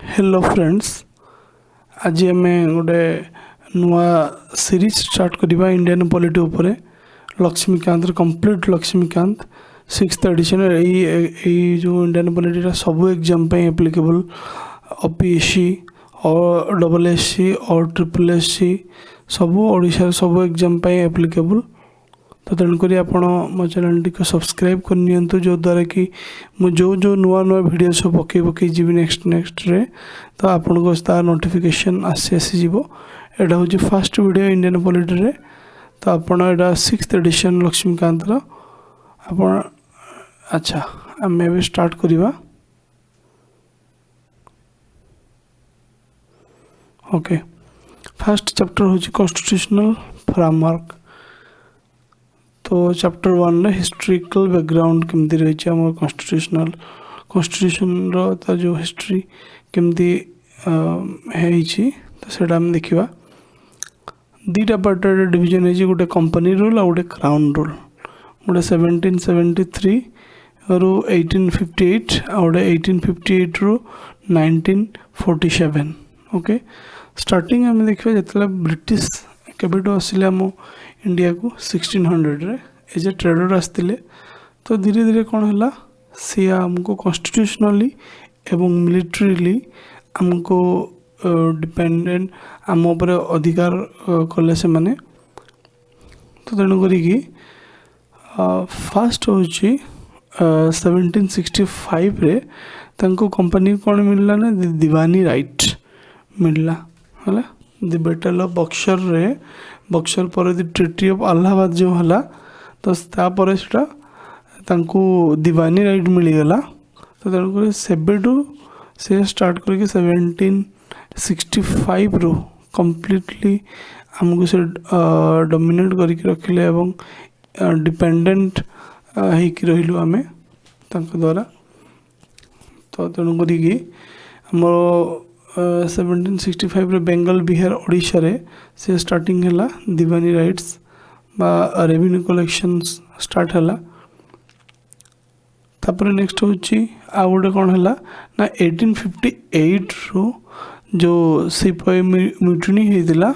Hello friends, आज आम गोटे नुआ सीरीज स्टार्ट करवा इंडियन पॉलिटी उपरे Laxmikanth complete Laxmikanth 6th edition जो इंडियन पॉलिटी सब एग्जाम एप्लिकेबल OPSC और OSSC और SSSC सब ओडिशा सब एग्जाम एप्लिकेबल। तो तेणुक आपण मो चैनल टी सब्सक्राइब करनी जो द्वारा कि मु जो नुआ नुआ वीडियो सब पकई जी नेक्स्ट रे तो आपन को तार नोटिफिकेशन आसीजी। एटा हूँ फर्स्ट वीडियो इंडियन पॉलिटी रे। तो आपण एटा 6th एडिशन लक्ष्मीकांत आपण अच्छा आम भी स्टार्ट करवा। ओके, फर्स्ट चैप्टर हूँ कॉन्स्टिट्यूशनल फ्रेमवर्क। तो चैप्टर 1 रे हिस्टोरिकल बैकग्राउंड केमती रही है कॉन्स्टिट्यूशन रो जो हिस्ट्री केमती तो सेटा हम देखिबा। दीटा पार्ट रे डिवीजन है गोटे कंपनी रूल और गोटे क्राउन रूल। गोटे 1773 रू 1858 और गोटे 1858 रू 1947। ओके, स्टार्टिंग आम देखा जिते ब्रिटिश केबेटू आसिले आम इंडिया को 1600 रे एज ए ट्रेडर आसते। तो धीरे धीरे कौन है सी आमको कॉन्स्टिट्यूशनली एवं मिलिट्रीली आमको डिपेंडेंट आम उपर अधिकार कले से माने। तो तेणुक फास्ट हूँ 1765 रे तांको कंपनी कौन मिलला ना दीवानी राइट मिलला है। द बैटल ऑफ बक्सर रे बक्सर पर ट्रिटी ऑफ अलाहाबाद जो है तो तापर सेटा तांको दीवानी राइट मिलगला। तो तेणुक सेबेटू से स्टार्ट करके 1765 रू कम्प्लीटली आमको से डोमिनेट करके रखिले एवं डिपेंडेंट होइक रहिलु आमे तांको द्वारा। तो तेणुक आमर 1765 रे बेंगल बिहार ओडिशा रे से स्टार्टिंग है दीवानी राइट्स बा रेवेन्यू कलेक्शन स्टार्ट है। तापर नेक्स्ट हूँ आ गोटे कौन है ना 1858 रू जो सिपाही म्यूटनी होता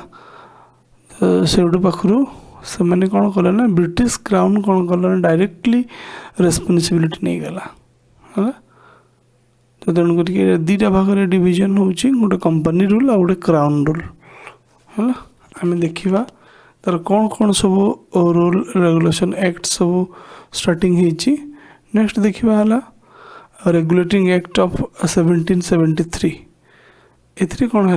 से पाखु से मैंने कौन कले ना ब्रिटिश क्राउन कौन कला डायरेक्टली रेस्पॉन्सिबिलिटी नहीं गला है। तो तेणुक दीटा भाग में डिवीजन हूँ गोटे कंपनी रूल और गोटे क्राउन रूल है। आम देखा तार कौन कौन सब रूल रेगुलेशन एक्ट सब स्टार्टिंग होती। नेक्स्ट देखा है रेगुलेटिंग एक्ट ऑफ 1773। एथि कौन है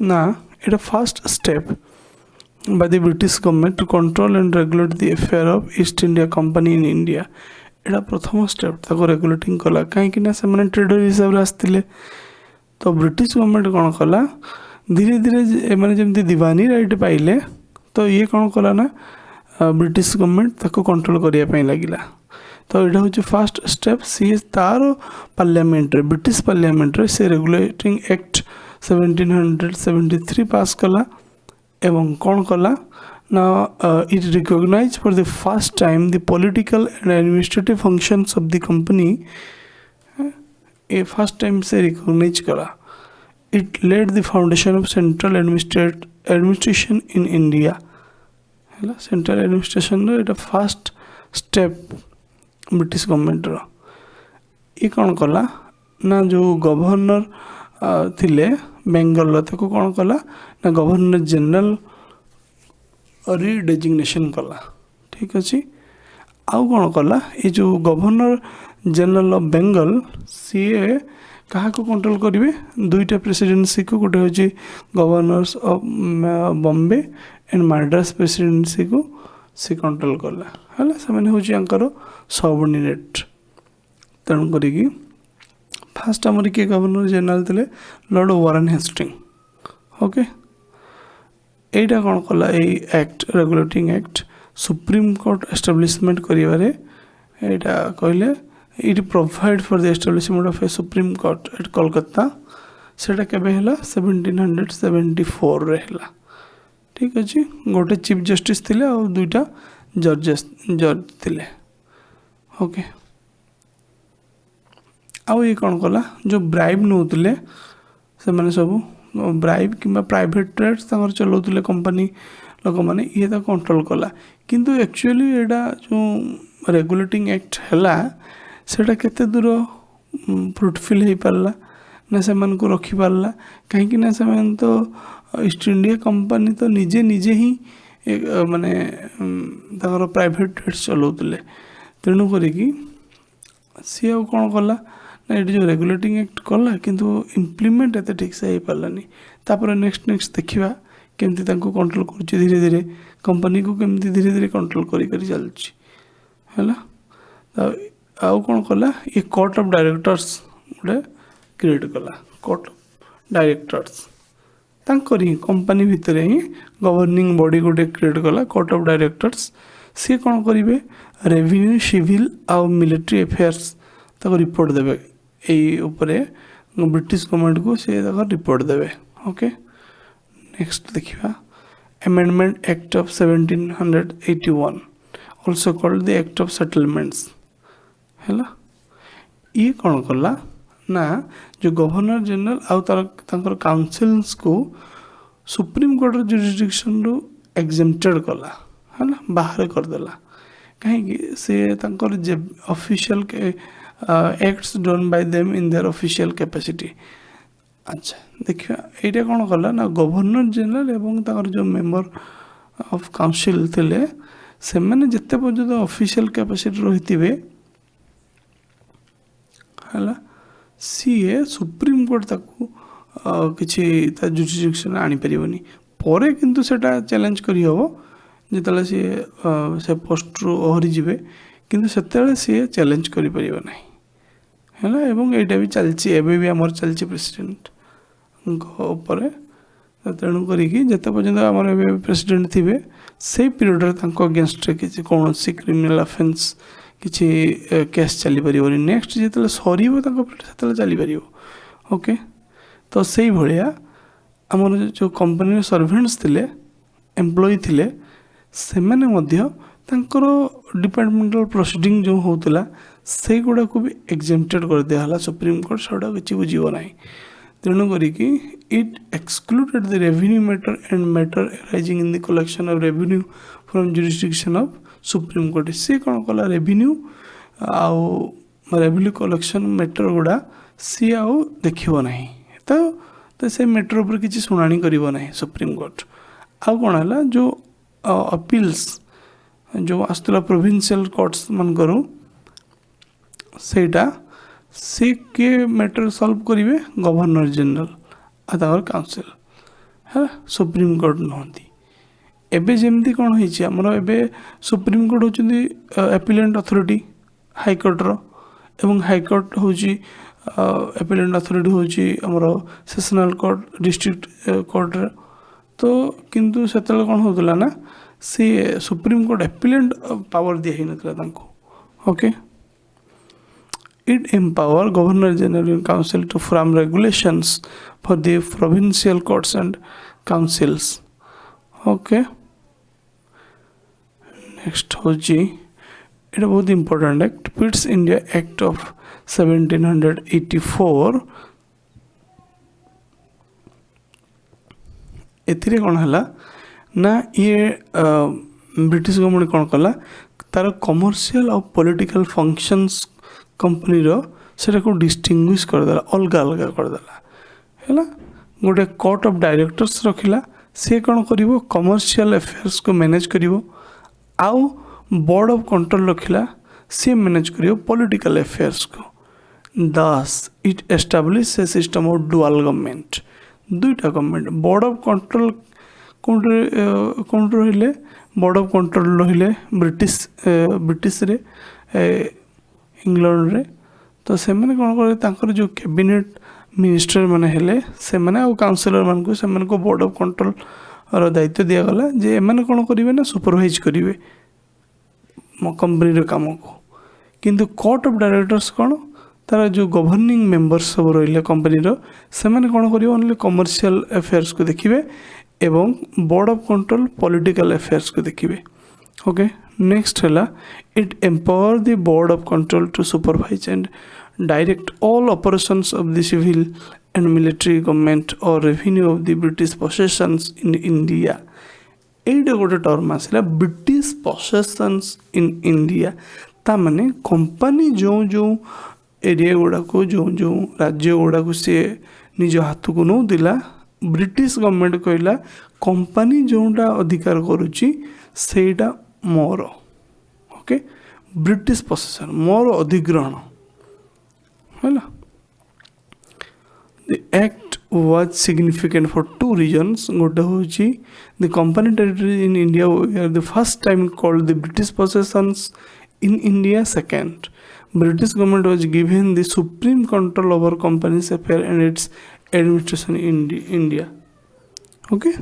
ना it first step by the British government to control and regulate the affair of East India Company in India। एटा प्रथम स्टेप ताको रेगुलेटिंग कला कहीं से मैंने ट्रेडर हिसाब से आसते। तो ब्रिटिश गवर्नमेंट कौन कला धीरे धीरे मैंने जमी दीवानी राइट पाइले तो ये कौन कला ना ब्रिटिश गवर्नमेंट ताको कंट्रोल करने लगिला। तो यहाँ हूँ फास्ट स्टेप सी तार पार्लियामेंट ब्रिटिश पार्लियामेंट से रेगुलेटिंग एक्ट 1773 पास कला एवं कौन कला ना it recognized for the first time the political and administrative functions of the company। First time से रिकॉग्नाइज करा। It led the foundation of central administration in India है। Central administration एटा फर्स्ट स्टेप ब्रिटिश गवर्नमेंट रो। ये कौन कला ना जो गवर्नर थिले बेंगल ताको कौन कला ना गवर्नर जनरल रिडेजिग्नेशन कला। ठीक अच्छे। आउ कौन कला ये जो governor general of Bengal CA क्या कंट्रोल करेंगे दुईटा प्रेसिडेंसी को गोटे हूँ governors of Bombay and Madras presidency को सी कंट्रोल कला है। से हूँ सबऑर्डिनेट। तेणुक फास्ट आमर किए गवर्नर जनरल थे लॉर्ड वारेन हेस्टिंग। ओके, एटा कौन कला act regulating act supreme court establishment करिवारे एटा कहले it provide for the establishment of a supreme court at Kolkata. सेटा केबे हला 1774 रे हला। ठीक अछि। गोटे चीफ जस्टिस थिले और दुईटा जज थिले। ओके, आउ ये कौन कला जो ब्राइब नौले से मैंने सब ब्राइब कि प्राइवेट ट्रेड्स चलाउले कंपनी लोक मैंने ये कंट्रोल कला किंतु एक्चुअली एटा जो रेगुलेटिंग एक्ट हैला सेटा केते दूर फ्रुटफुल हो पारला ना से मन को रखी पारला कहीं ना से तो ईस्ट इंडिया कंपनी तो निजे निजे ही माने प्राइवेट ट्रेड्स चलाउले तेणु करी सी आ कौन कला ना ये जो रेगुलेटिंग एक्ट कला किंतु इम्प्लीमेंट एत ठीक से हो पारानी तापर नेक्स्ट देखा केमती कंट्रोल कर धीरे धीरे कंपनी को केमती धीरे धीरे कंट्रोल करी चलुची है आउ कौन कला ये कोर्ट ऑफ डायरेक्टर्स गोटे क्रिएट कला कोर्ट ऑफ डायरेक्टर्स तांकर ही कंपनी भितर ही गवर्निंग बॉडी गोटे क्रिएट कला कोर्ट ऑफ डायरेक्टर्स सी कौन करेंगे रेवेन्यू सिविल आउ मिलिट्री अफेयर्स तक रिपोर्ट देवे यही उपरे ब्रिटिश गवर्नमेंट को सी रिपोर्ट देवे ओके नेक्स्ट देखिए amendment act of 1781 also called the act of settlements है ये कौन कला ना जो गवर्नर जनरल आउ तार काउंसिल्स को सुप्रीम कोर्ट जुरिडिक्शन रू एग्जेम्प्टेड कला है ना बाहर करदेला कहीं से official acts done by them in their official capacity अच्छा देखिए ये कौन कला ना गवर्नर जनरल एवं तार जो मेंबर ऑफ काउंसिल थे से मैंने जिते पर्यंत ऑफिशियल कैपेसिटी रही है सीए सुप्रीम कोर्ट ताकू किसी जुरिडिक्शन आनी पारिबनी परे किंतु सेटा चैलेंज करी हबो जितले सी से पोस्ट रु ओहरी जिवे किंतु सेतेले सी चैलेंज करि परिबो नाही हैला एवं एटा भी चलची एबे भी हमर चलची प्रेसिडेंट ऊपर तेणु करिकी जते पर्यंत हमर एबे प्रेसिडेंट थिबे से पीरियड रे तांको अगेंस्ट रे किसी कोनोसी क्रिमिनल ऑफेंस किसी केस चली पारिबनी नेक्स्ट जितले सरीबो तांको सेतेले चली पारिबो ओके तो सेही भलिया हमर जो कंपनी सर्वेंट्स थिले एम्प्लॉय थिले से मैंने मध्य तांकर डिपार्टमेंटल प्रोसीडिंग जो होता से गुड़ा को भी एग्जेम्प्टेड कर दिया सुप्रीम कोर्ट से किसी बुझे ना तेणु करी it excluded the revenue matter and matter arising in the collection of revenue from jurisdiction of supreme court सी कौन कला रेवेन्यू आउ रेवेन्यू कलेक्शन मैटर गुड़ा सी आउ देखिबो नहीं तो से मैटर ऊपर किसी शुणाणी करिबो नहीं सुप्रीम कोर्ट आउ कौन है जो अपील्स जो आसला प्रोविंशियल कोर्ट्स मन करूँ सेटा से के मैटर सॉल्व करेंगे गवर्नर जनरल आर काउंसिल है सुप्रीम कोर्ट नहंती एबे जेमती कौन होइछि हमर एबे सुप्रीम कोर्ट होचंदी एपिलेंट अथॉरिटी हाई कोर्ट रो एवं हाई कोर्ट होची एपिलेंट अथॉरिटी होची हमर सेशनल कोर्ट डिस्ट्रिक्ट कोर्ट रे तो किंतु सेतले कौन होतला ना सी सुप्रीम कोर्ट एपिलेंट पावर दिया ही नतला तांको okay it empower governor general and council to frame regulations for the provincial courts and councils okay next होची इट बहुत important act Pitt's India act of 1784 एथिरे कौन है ना ये ब्रिटिश गवर्नमेंट कौन कला तार कमर्शियल और पॉलिटिकल फंक्शंस कंपनी रो सेटा को डिस्टिंग्विश करदेला अलग अलग करदेला है गोटे कोर्ट ऑफ डायरेक्टर्स रखिला से कौन करिवो कमर्शियल अफेयर्स को मैनेज करिवो आउ बोर्ड ऑफ कंट्रोल रखिला से मैनेज करिवो पॉलिटिकल अफेयर्स को thus it establish A system of dual government दुईटा गवर्नमेंट बोर्ड ऑफ कंट्रोल कौन रहिले बोर्ड ऑफ कंट्रोल रहिले ब्रिटिश रे इंग्लैंड रे तो से मैंने कौन करे तांकर जो कैबिनेट मिनिस्टर माने हेले से माने आ काउंसिलर मान को से माने को बोर्ड ऑफ कंट्रोल रो दायित्व दिया गला जे एमाने कौन करिवे ना सुपरवाइज करिवे कंपनी रे काम को किंतु कोर्ट ऑफ डायरेक्टर्स कौन तार जो गवर्निंग मेंबर्स सब रहिले कंपनी रो से माने कौन करिवे ओनली कमर्शियल अफेयर्स को देखिवे एवं board of control political affairs को देखिए ओके नेक्स्ट है it empower the board of control to supervise and direct all operations of the civil and military government or revenue of the British possessions in India. এইটা ଗୋଟେ term ଆସିଲା British ପସେସନ୍ସ in India. ତା ମାନେ company ଯେଉଁ area ଗୁଡ଼ାକୁ ଯେଉଁ ରାଜ୍ୟ ଗୁଡ଼ାକୁ ସିଏ ନିଜ ହାତକୁ ନେଉଥିଲା, ବ୍ରିଟିଶ ଗଭର୍ଣ୍ଣମେଣ୍ଟ କହିଲା କମ୍ପାନୀ ଯେଉଁଟା ଅଧିକାର କରୁଛି ସେଇଟା ମୋର। ଓକେ, ବ୍ରିଟିଶ ପସେସନ୍ ମୋର ଅଧିଗ୍ରହଣ ହେଲା। The act was significant for two reasons. Gote hochi the company territories in India were the first time called the British possessions in India. Second, British government was given the supreme control over companies affairs and its administration in India. Okay,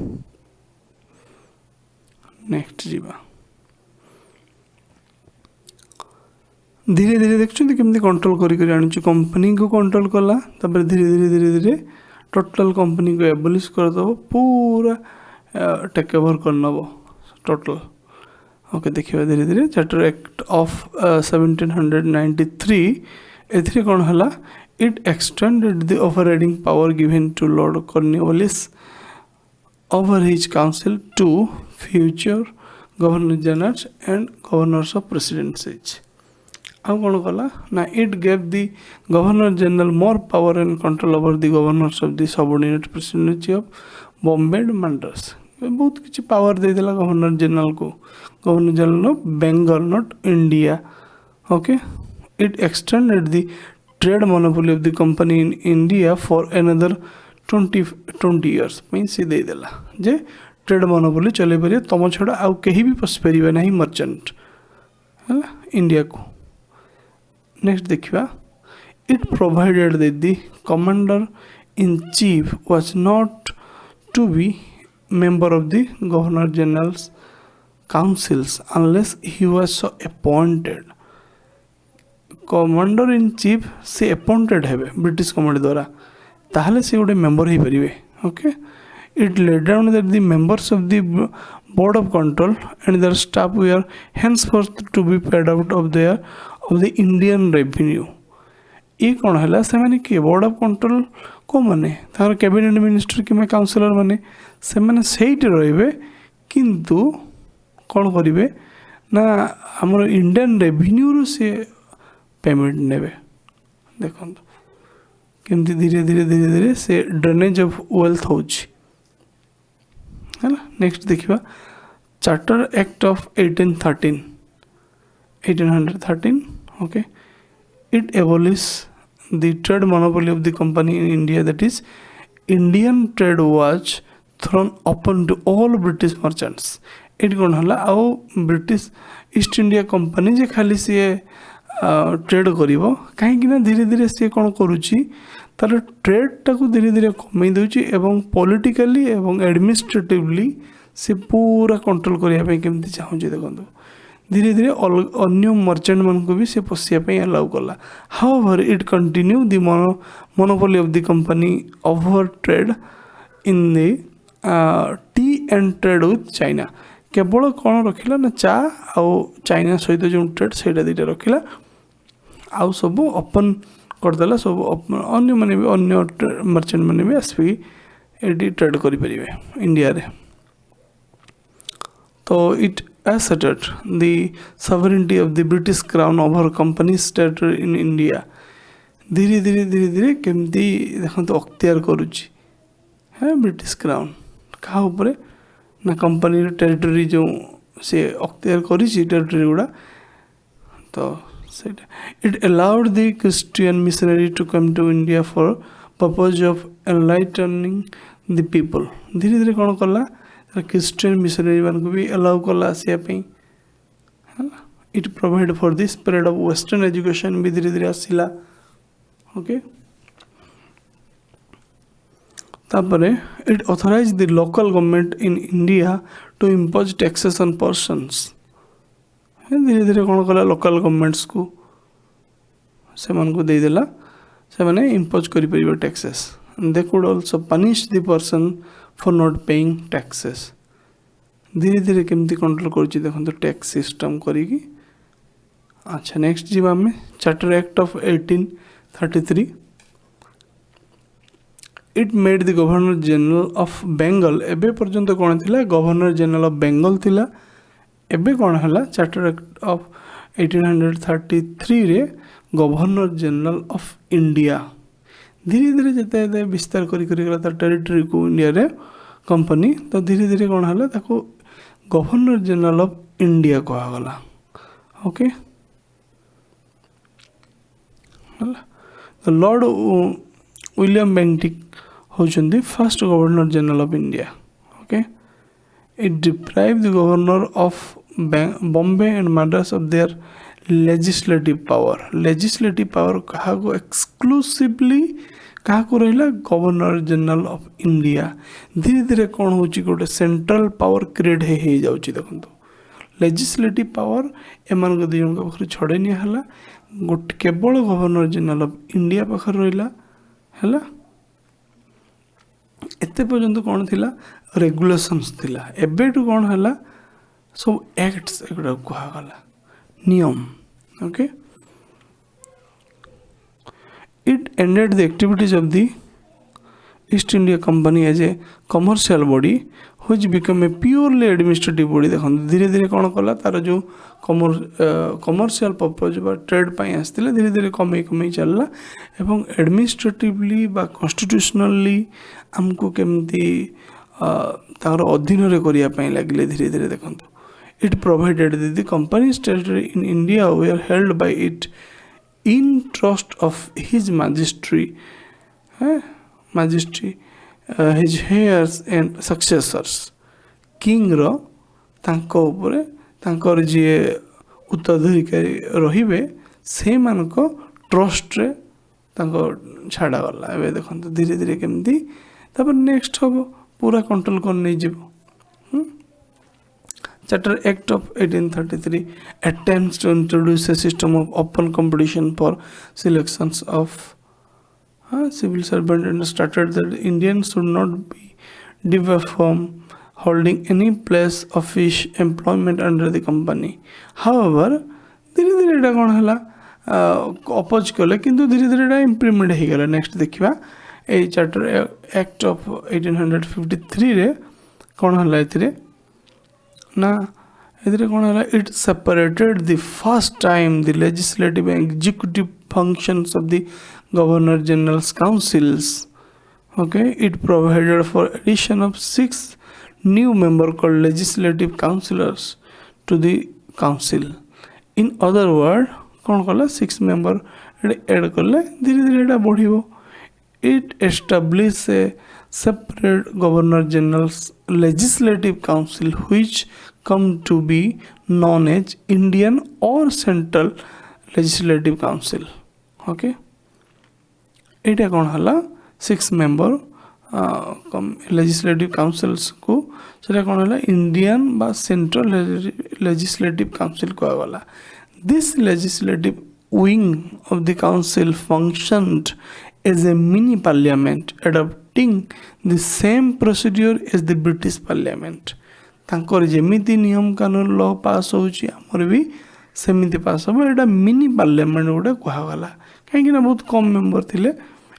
next jiba धीरे धीरे देखते केमती control करी आनी company को control कला, तापर धीरे धीरे धीरे धीरे टोटल कंपनी को एबोलिश करदेव, पूरा टेक ओवर करनब टोटल। ओके, देखिए धीरे धीरे चार्टर एक्ट ऑफ 1793 एथरे कौन हला, it extended the overriding power given to Lord Cornwallis over his council to future governor general and governors of presidencies. ଆଉ କ'ଣ କଲା ନା it gave the governor general more power and control over the governors of the subordinate presidency of Bombay and Madras. ବହୁତ କିଛି power ଦେଇଥିଲା governor ଜେନେରାଲକୁ, governor general of Bengal not India. Okay, it extended the trade monopoly of the company in India for ଏନଦର 20 years ପାଇଁ ସେ ଦେଇଦେଲା ଯେ trade ମୋନୋପୋଲି ଚଲେଇ ପାରିବେ, ତମ ଛଡ଼ା ଆଉ କେହି ବି ପଶିପାରିବେ ନାହିଁ ମର୍ଚେଣ୍ଟ ହେଲା ଇଣ୍ଡିଆକୁ। नेक्स्ट देखिए, it provided that the commander in chief was not to be member of the governor general's councils unless he was so appointed. Commander in chief से अपॉइंटेड है ब्रिटिश गवर्नमेंट द्वारा, ताहले से गोटे मेंबर ही परिवे। Okay, it laid down that the members of the board of control and their staff were henceforth to be paid out of their of the Indian revenue। ये कौन है से माने कि बोर्ड ऑफ कंट्रोल को माने तार कैबिनेट मिनिस्टर कि काउंसिलर माने से माने सेठी रहिबे, किंतु कौन करिवे ना हमर इंडियन रेवेन्यू रो से पेमेंट नेबे। देखो केमती धीरे धीरे धीरे धीरे से ड्रेनेज ऑफ वेल्थ होची है ना। नेक्स्ट देखिबा charter act of 1813। Okay, it abolished the trade monopoly of the company in India, that is Indian trade was thrown open to all British merchants। it कौन हला आउ ब्रिटिश ईस्ट इंडिया कंपनी जे खाली सी trade करिवो, कहीं ना धीरे धीरे सी कौन करुची तार ट्रेड टाको धीरे धीरे कमई दउची एवं पॉलिटिकली एवं एडमिनिस्ट्रेटिवली से पूरा कंट्रोल करिया पे केमती चाहूची। देखंतु धीरे धीरे अन्य मर्चेंट मन को भी से पशियापी अलाउ कला। However it continue the monopoly of the company over trade in the T and trade with China. केवल कौन रखिला ना चा आउ चाइना सहित जो ट्रेड से दुटा रखिला, आउ सब ओपन करदेला, सब अन्य माने भी अन्य मर्चेंट माने भी आसपी एटी ट्रेड करि परिबे इंडिया रे। तो it asserted the sovereignty of the British Crown over companies territory in India। धीरे धीरे धीरे धीरे केमती देखो तो अख्तियार करुची है ब्रिटिश क्राउन क्या ऊपर ना कंपनी टेरिटरी जो से अख्तियार करिची टेरिटरी गुड़ा। तो it allowed the Christian missionary to come to India for purpose of enlightening the people. धीरे धीरे कौन कला क्रिश्चियन मिशनरी मान को भी अलाउ कला आसिया पे। It provide for this spread of western education भी धीरे धीरे आसिला। ओके, तापरे it authorize the local government in India to impose taxes on persons. धीरे धीरे कौन कला लोकल गवर्नमेंट्स को से मन को दे देला, से माने इम्पोज करि परिबो taxes. They could also punish the person for not paying taxes. धीरे धीरे केमती कंट्रोल करछि देखो तो टैक्स सिस्टम करिकी। अच्छा, नेक्स्ट जीवा में charter act of 33 it made the governor general of Bengal एबे पर्यंत कौन थिला गवर्नर जनरल ऑफ बेंगल थिला एबे कौन हला चार्टर एक्ट ऑफ 1833 रे गवर्नर जनरल ऑफ इंडिया धीरे धीरे जिते विस्तार करा तार टेरिटरी को इंडिया रे कंपनी तो धीरे धीरे कौन हला ताको गवर्नर जनरल ऑफ इंडिया कहगला ओके हला लॉर्ड विलियम बेंटिक होचंदी first governor general of India okay it deprive the governor of Bombay and Madras of their legislative power कहा को एक्सक्लूसिवली कहा को रहिला गवर्नर जनरल ऑफ इंडिया धीरे धीरे कौन होची गोटे सेंट्रल पावर क्रिएट हे जाउची देखंतु लेजिस्लेटिव पावर एमान को दिजन को पाखर छड़े नि हला गोटे केवल गवर्नर जनरल ऑफ इंडिया पाखर रहिला हला एते पर्यंत कौन थिला रेगुलेशंस थिला एबेटू कौन हला सब एक्ट्स एगुडा कहा गला नियम okay it ended the activities of the East India Company as a commercial body which become a purely administrative body देखो धीरे धीरे कौन कला तार जो कमर्शियल पर्पज बा ट्रेड पाई आसथिले धीरे धीरे कमे कमे चलला एवं एडमिनिस्ट्रेटिवली बा कॉन्स्टिट्यूशनली हमको केमती तार अधीन रे करिया पाई लागिले धीरे धीरे देखंतु it provided that the company's territory in India were held by it in trust of his majesty, his heirs and successors. King ro तांको उपरे तांकर जे उत्तराधिकारी रहिबे से मानको ट्रस्ट रे तांको छाड़ा गला एबे देखंतु धीरे धीरे केमती तापर नेक्स्ट हबो पूरा कंट्रोल कर नै जेबो Charter Act of 1833 attempts to introduce a system of open competition for selections of civil servants and stated that Indians should not be debarred from holding any place of employment under the company. However, धीरे धीरे एटा कौन हला oppose कले किंतु धीरे धीरे एटा implement हो गला नेक्स्ट देखिबा ए चार्टर एक्ट ऑफ 1853 रे कौन हला एथिरे ना इधर कौन है it separated the first time the legislative and executive functions of the governor general's councils okay it provided for addition of 6 new member called legislative councillors to the council in other word कौन कला 6 member add करले धीरे धीरे एटा बढ़िबो it established a separate governor general's legislative council which come to be known as Indian or Central Legislative Council okay एटा कौन हला 6 member legislative councils को सेटा कौन हला इंडियन बा सेंट्रल लेजिस्लेटिव काउंसिल को गला this legislative wing of the council functioned as a mini parliament adopting the same procedure as the British Parliament तांकर जेमिति नियम कानून लॉ पास होची हमर भी सेमिति पास हो एटा मिनी पार्लियामेंट गोटे कहा गला कहीं ना बहुत कम मेंबर थिले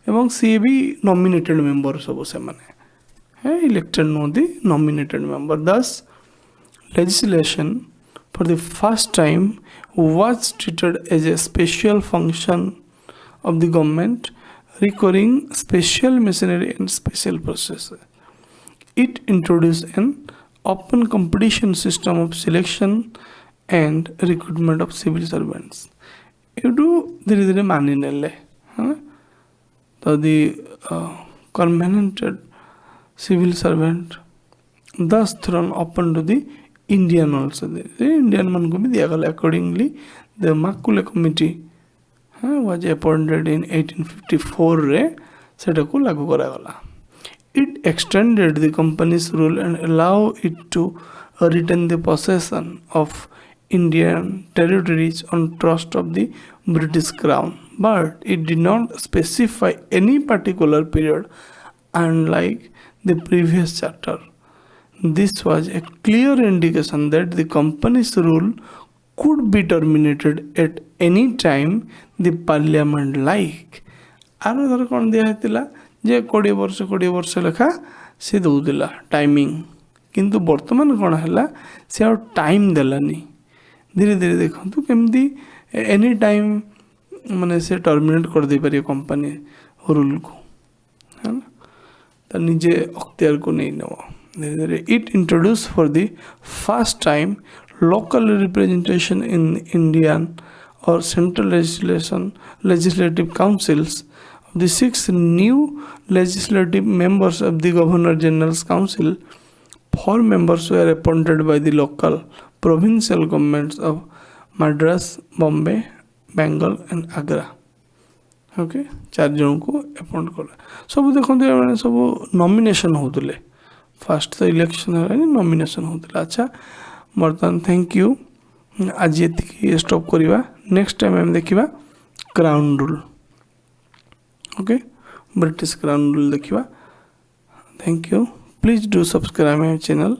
एवं सी भी नॉमिनेटेड मेंबर सब से माने है elected know the nominated member thus legislation for the first time was treated as a special function of the government requiring special machinery and special processes. It introduced an open competition system of selection and recruitment of civil servants. You do धीरे धीरे मानी नेले हाँ तो the permanent civil servant thus thrown open to the Indian also. The Indian man को भी दिया गया accordingly the Makule committee was appointed in 1854 रे सेटा को लागू करा गला it extended the company's rule and allow it to retain the possession of Indian territories on trust of the British Crown but it did not specify any particular period unlike the previous charter. This was a clear indication that the company's rule could be terminated at any time the parliament like आर धर कौन दिखाई जे 20 वर्ष लेखा सी Daula timing किंतु वर्तमान कौन है सी आ टाइम देलानी धीरे धीरे देखो केमती एनी टाइम माने से टर्मिनेट कर दे पारे कंपनी रूल को है ना तो निजे अख्तियार को नहीं नवा धीरे धीरे it introduce for the first time local representation in Indian or central legislative councils of the 6 new legislative members of the Governor General's Council. 4 members were appointed by the local provincial governments of Madras, Bombay, Bengal and Agra. Okay, 4 जन को appoint करा सब देखते मैंने सब nomination होते fast तो election है नॉमिनेशन होते अच्छा बर्तमान थैंक यू आज ये स्टॉप करवा नेक्स्ट टाइम हम देखा crown rule okay British crown rule देखा thank you please do subscribe my channel